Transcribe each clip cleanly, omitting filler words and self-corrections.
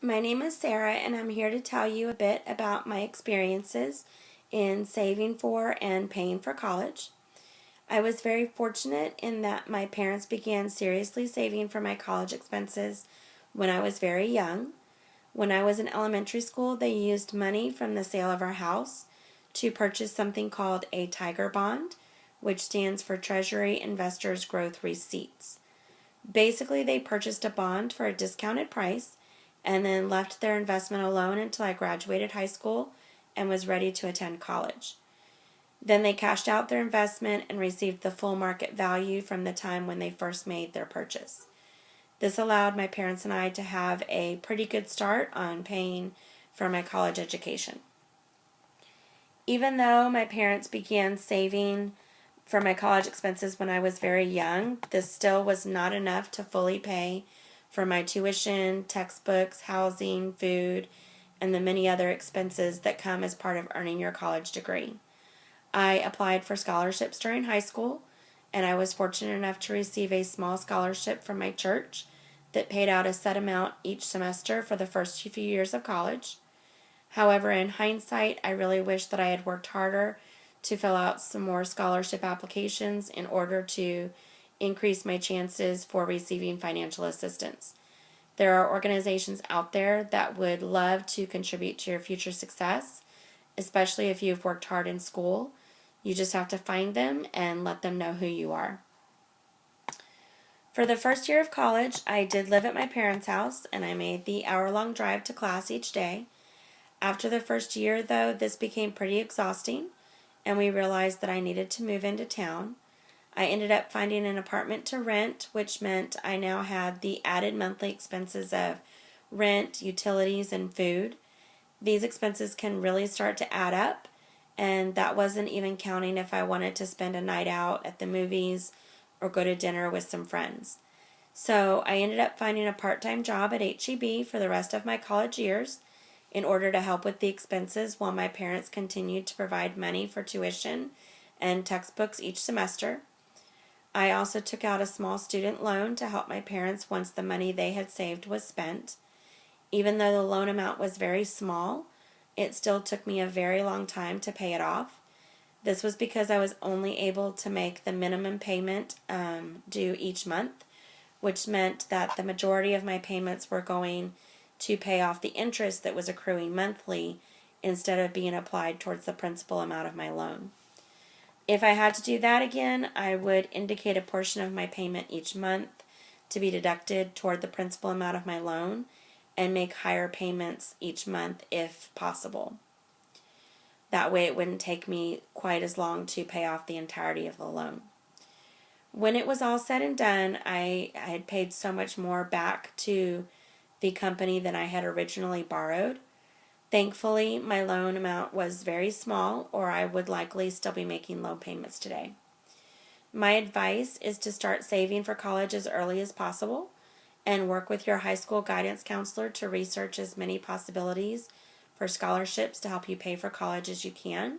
My name is Sarah, and I'm here to tell you a bit about my experiences in saving for and paying for college. I was very fortunate in that my parents began seriously saving for my college expenses when I was very young. When I was in elementary school, they used money from the sale of our house to purchase something called a Tiger Bond, which stands for Treasury Investors Growth Receipts. Basically, they purchased a bond for a discounted price and then left their investment alone until I graduated high school and was ready to attend college. Then they cashed out their investment and received the full market value from the time when they first made their purchase. This allowed my parents and I to have a pretty good start on paying for my college education. Even though my parents began saving for my college expenses when I was very young, this still was not enough to fully pay for my tuition, textbooks, housing, food, and the many other expenses that come as part of earning your college degree. I applied for scholarships during high school, and I was fortunate enough to receive a small scholarship from my church that paid out a set amount each semester for the first few years of college. However, in hindsight, I really wish that I had worked harder to fill out some more scholarship applications in order to increase my chances for receiving financial assistance. There are organizations out there that would love to contribute to your future success, especially if you've worked hard in school. You just have to find them and let them know who you are. For the first year of college, I did live at my parents' house, and I made the hour-long drive to class each day. After the first year, though, this became pretty exhausting, and we realized that I needed to move into town. I ended up finding an apartment to rent, which meant I now had the added monthly expenses of rent, utilities, and food. These expenses can really start to add up, and that wasn't even counting if I wanted to spend a night out at the movies or go to dinner with some friends. So I ended up finding a part-time job at HEB for the rest of my college years in order to help with the expenses while my parents continued to provide money for tuition and textbooks each semester. I also took out a small student loan to help my parents once the money they had saved was spent. Even though the loan amount was very small, it still took me a very long time to pay it off. This was because I was only able to make the minimum payment due each month, which meant that the majority of my payments were going to pay off the interest that was accruing monthly instead of being applied towards the principal amount of my loan. If I had to do that again, I would indicate a portion of my payment each month to be deducted toward the principal amount of my loan and make higher payments each month if possible. That way it wouldn't take me quite as long to pay off the entirety of the loan. When it was all said and done, I had paid so much more back to the company than I had originally borrowed. Thankfully, my loan amount was very small, or I would likely still be making loan payments today. My advice is to start saving for college as early as possible and work with your high school guidance counselor to research as many possibilities for scholarships to help you pay for college as you can.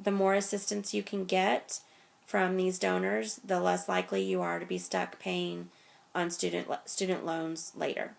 The more assistance you can get from these donors, the less likely you are to be stuck paying on student loans later.